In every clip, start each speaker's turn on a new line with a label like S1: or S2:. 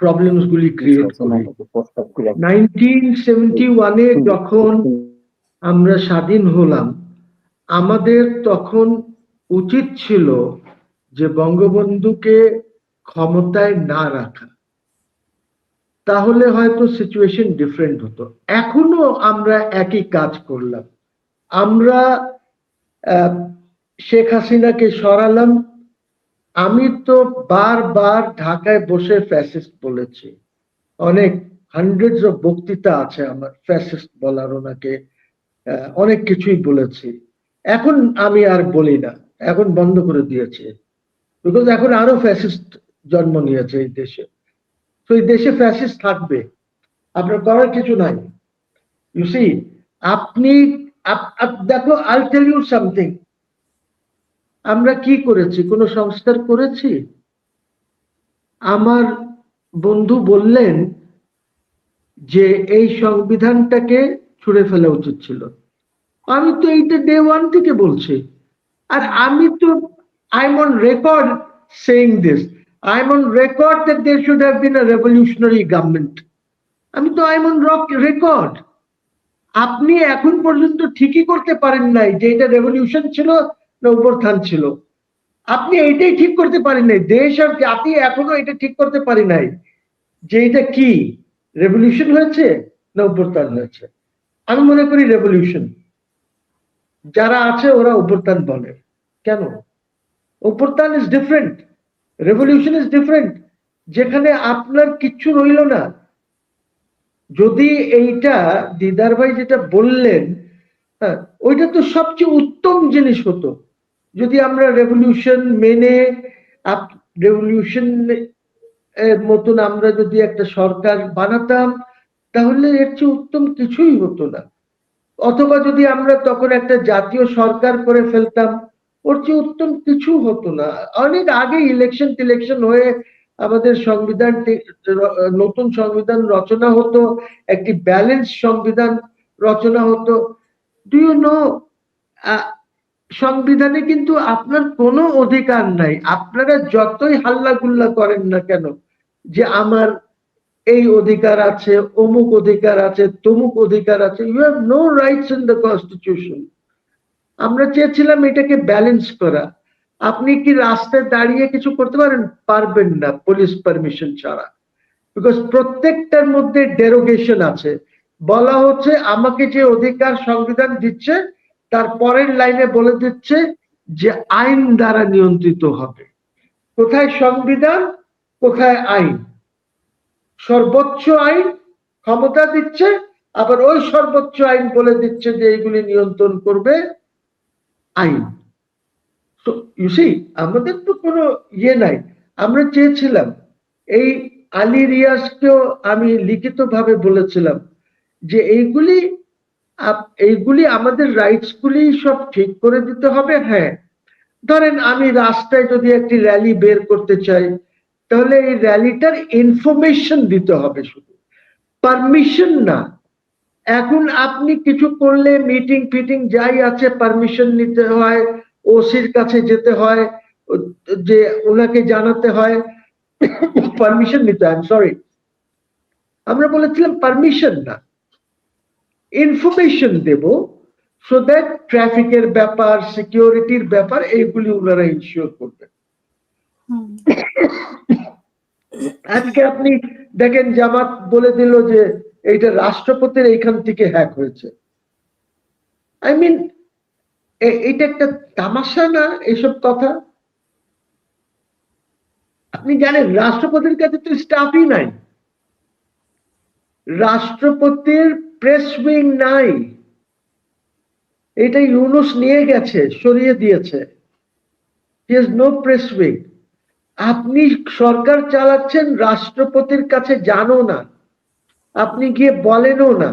S1: Problems গুলি create করে। 1971-এ যখন আমরা স্বাধীন হলাম, আমাদের তখন উচিত ছিল যে বঙ্গবন্ধুকে ক্ষমতায় না রাখা, তাহলে হয়তো সিচুয়েশন ডিফারেন্ট হতো। এখনো আমরা একই কাজ করলাম। আমরা শেখ হাসিনাকে সরালাম। আমি তো বারবার ঢাকায় বসে ফ্যাসিস্ট বলেছি, অনেক হান্ড্রেডস অফ বক্তৃতা আছে আমার ফ্যাসিস্ট বলার, ওনাকে অনেক কিছুই বলেছি। এখন আমি আর বলি না, এখন বন্ধ করে দিয়েছে, বিকজ এখন আরো ফ্যাসিস্ট জন্ম নিয়েছে এই দেশে। তো এই দেশে ফ্যাসিস্ট থাকবে, আপনার করার কিছু নাই। ইউ সি, আপনি দেখো, আই টেল ইউ সামথিং, আমরা কি করেছি? কোনো সংস্কার করেছি? আমার বন্ধু বললেন যে এই সংবিধানটাকে ছুঁড়ে ফেলা উচিত ছিল। আমি তো এইটা ডে ওয়ান থেকে বলছি। আর আমি তো I am on record saying this, I am on record that there should have been a revolutionary government. আমি তো আই এম অন রেকর্ড। আপনি এখন পর্যন্ত ঠিকই করতে পারেন নাই যে এটা রেভলিউশন ছিল না অভ্যুত্থান ছিল। আপনি এইটাই ঠিক করতে পারেন নাই, দেশ আর জাতি এখনো এটা ঠিক করতে পারি নাই যে এটা কি রেভলিউশন হয়েছে না অভ্যুত্থান হয়েছে। আমি মনে করি রেভলিউশন। যারা আছে ওরা অভ্যুত্থান বলে। কেন? অভ্যুত্থান is different, revolution is different, যেখানে আপনার কিচ্ছু রইল না। যদি এইটা দিদার ভাই যেটা বললেন, হ্যাঁ, ওইটা তো সবচেয়ে উত্তম জিনিস হতো যদি আমরা রেভলিউশন মেনে, রেভলিউশন এর মতন আমরা যদি একটা সরকার বানাতাম, তাহলে এর চেয়ে উত্তম কিছুই হতো না। অথবা যদি আমরা তখন একটা জাতীয় সরকার করে ফেলতাম, ওর চেয়ে উত্তম কিছু হতো না। অনেক আগে ইলেকশন টিলেকশন হয়ে আমাদের সংবিধান, নতুন সংবিধান রচনা হতো, একটি ব্যালেন্স সংবিধান রচনা হতো। ডু ইউ নো, সংবিধানে কিন্তু আপনার কোনো অধিকার নাই, আপনারা যতই হাল্লা গুল্লা করেন না কেন যে আমার এই অধিকার আছে, অমুক অধিকার আছে, তমুক অধিকার আছে, you have no rights in the constitution. আমরা চেয়েছিলাম এটাকে ব্যালেন্স করা। আপনি কি রাস্তায় দাঁড়িয়ে কিছু করতে পারবেন না পুলিশ পারমিশন ছাড়া, বিকজ প্রত্যেকটার মধ্যে ডেরোগেশন আছে। বলা হচ্ছে আমাকে যে অধিকার সংবিধান দিচ্ছে, তার পরের লাইনে বলে দিচ্ছে যে আইন দ্বারা নিয়ন্ত্রিত হবে। কোথায় সংবিধান, কোথায় আইন? সর্বোচ্চ আইন ক্ষমতা দিচ্ছে, আবার ওই সর্বোচ্চ আইন বলে দিচ্ছে যে এইগুলি নিয়ন্ত্রণ করবে আইন। তো ইউ সি, আমাদের তো কোনো ইয়ে নাই। আমরা চেয়েছিলাম, এই আলী রিয়াজকেও আমি লিখিতভাবে বলেছিলাম যে এইগুলি আমাদের রাইটস গুলি সব ঠিক করে দিতে হবে। হ্যাঁ, ধরেন আমি রাস্তায় যদি একটি র্যালি বের করতে চাই, তাহলে এই র্যালিটার ইনফরমেশন দিতে হবে, শুধু পারমিশন না। এখন আপনি কিছু করলে মিটিং ফিটিং যাই আছে পারমিশন নিতে হয়, ওসির কাছে যেতে হয়, যে ওনাকে জানাতে হয়, পারমিশন নিতে হয়। সরি, আমরা বলেছিলাম পারমিশন না, ইনফরমেশন দেব, সো দ্যাট ট্রাফিকের ব্যাপার, সিকিউরিটির ব্যাপার, এইগুলি ওনারা ইনশিওর করবেন। আজকে আপনি দেখেন জামাত বলে দিল যে এইটা রাষ্ট্রপতির এইখান থেকে হ্যাক হয়েছে। আই মিন, এটা একটা তামাশা না এইসব কথা? আপনি জানেন রাষ্ট্রপতির কাছে তো স্টাফই নাই, রাষ্ট্রপতির প্রেস উইং নাই, এটা ইউনুস নিয়ে গেছে, সরিয়ে দিয়েছে। He has no press wing. আপনি সরকার চালাচ্ছেন, রাষ্ট্রপতির কাছে জানো না, আপনি গিয়ে বলেনও না।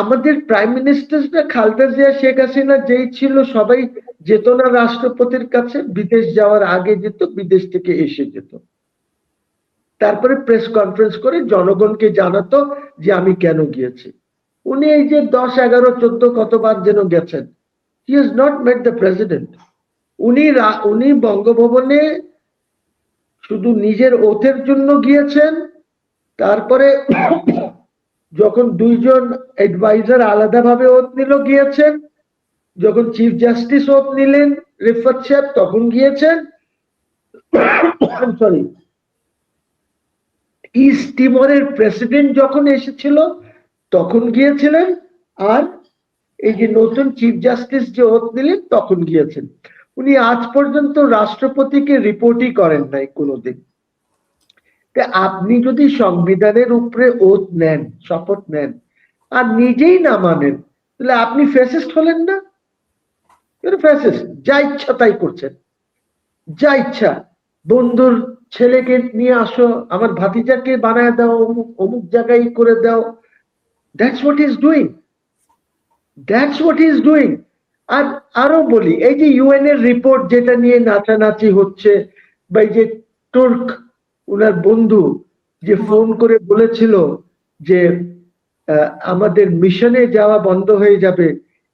S1: আমাদের প্রাইম মিনিস্টাররা খালেদা জিয়া, শেখ হাসিনা যেই ছিল, সবাই যেত না রাষ্ট্রপতির কাছে, বিদেশ যাওয়ার আগে যেত, বিদেশ থেকে এসে যেত, তারপরে প্রেস কনফারেন্স করে জনগণকে জানাতো যে আমি কেন গিয়েছি। উনি এই যে 10, 11, 14 কতবার যেন গেছেন, he has not mate the president. উনি বঙ্গভবনে শুধু নিজের ওথের জন্য গিয়েছেন, তারপরে যখন দুইজন অ্যাডভাইজার আলাদাভাবে ওথ নিল গিয়েছেন, যখন চিফ জাস্টিস ওথ নিলেন রিফাত সাহেব তখন গিয়েছেন, সরি, ইস্ট তিমরের প্রেসিডেন্ট যখন এসেছিল তখন গিয়েছিলেন, আর এই যে নতুন চিফ জাস্টিস যে ওথ নিলেন তখন গিয়েছেন। উনি আজ পর্যন্ত রাষ্ট্রপতিকে রিপোর্টই করেন নাই কোনোদিন। আপনি যদি সংবিধানের উপরে ওথ নেন, শপথ নেন, আর নিজেই না মানেন, তাহলে আপনি ফ্যাসিস্ট হলেন না? ফ্যাসিস্ট, যা ইচ্ছা তাই করছেন, যা ইচ্ছা। বন্ধুর ছেলেকে নিয়ে আসো, আমার ভাতিজাকে বানায় দাও, অমুক অমুক জায়গায় করে দাও। That's what is doing, that's what is doing. আর আরো বলি, এই যে ইউএন এর রিপোর্ট যেটা নিয়ে নাচানাচি হচ্ছে, বা এই যে তুর্ক উনার বন্ধু যে ফোন করে বলেছিল যে আমাদের মিশনে যাওয়া বন্ধ হয়ে যাবে,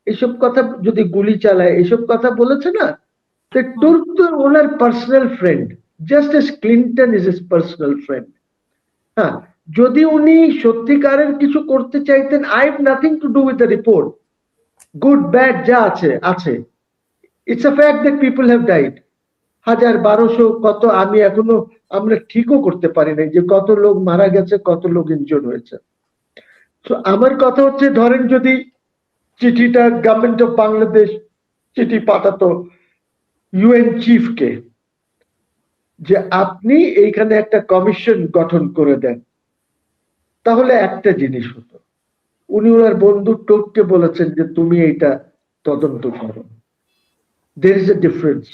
S1: এসব কথা যদি গুলি চালায়, এসব কথা বলেছে না, তুর্ক তো ওনার personal friend, just as Clinton is his personal friend. হ্যাঁ, যদি উনি সত্যিকারের কিছু করতে চাইতেন, I have nothing to do with the report, good bad যা আছে আছে, it's a fact that people have died, 1000-1200 কত, আমি এখনো আমরা ঠিকও করতে পারি নাই যে কত লোক মারা গেছে, কত লোক ইনজোর্ড হয়েছে। তো আমার কথা হচ্ছে, ধরেন যদি চিঠিটা গভর্নমেন্ট অফ বাংলাদেশ চিঠি পাঠাতো ইউএন চিফকে যে আপনি এইখানে একটা কমিশন গঠন করে দেন, তাহলে একটা জিনিস হতো, উনি ওনার বন্ধু টোককে বলেছেন যে তুমি এইটা তদন্ত করো। There is a difference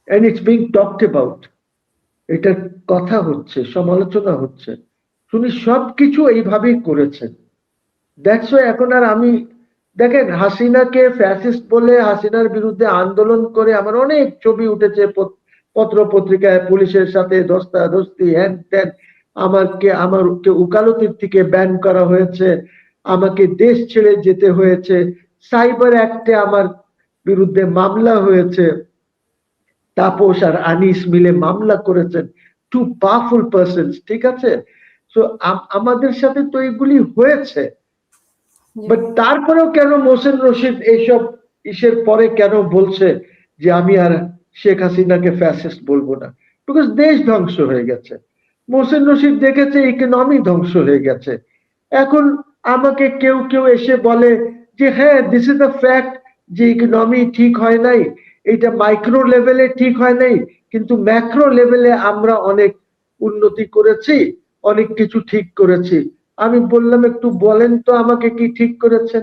S1: and it's being talked about. এটার কথা হচ্ছে, সমালোচনা হচ্ছে, উনি সবকিছু এইভাবেই করেছেন। দ্যাটস ওয়াই এখন আর আমি, দেখেন হাসিনাকে ফ্যাসিস্ট বলে হাসিনার বিরুদ্ধে আন্দোলন করে আমার অনেক ছবি উঠেছে পত্র পত্রিকায়, পুলিশের সাথে ধস্তাধস্তি হ্যান ত্যান, আমাকে উকালতির থেকে ব্যান করা হয়েছে, আমাকে দেশ ছেড়ে যেতে হয়েছে, সাইবার অ্যাক্টে আমার বিরুদ্ধে মামলা হয়েছে, তাপস আর আনিস মিলে মামলা করেছেন, টু পাওয়ারফুল পারসনস, ঠিক আছে? তো আমাদের সাথে তো এগুলি হয়েছে, বাট তারপরেও কেন মোহসেন রশিদ এইসব ইসের পরে কেন বলছে যে আমি আর শেখ হাসিনাকে ফ্যাসিস্ট বলবো না? বিকজ দেশ ধ্বংস হয়ে গেছে, মোহসেন রশিদ দেখেছে ইকোনমি ধ্বংস হয়ে গেছে। এখন আমাকে কেউ কেউ এসে বলে যে হ্যাঁ, দিস ইজ দ্য ফ্যাক্ট যে ইকোনমি ঠিক হয় নাই, এটা মাইক্রো লেভেলে ঠিক হয় নাই, কিন্তু ম্যাক্রো লেভেলে আমরা অনেক উন্নতি করেছি, অনেক কিছু ঠিক করেছি। আমি বললাম একটু বলেন তো আমাকে কি ঠিক করেছেন?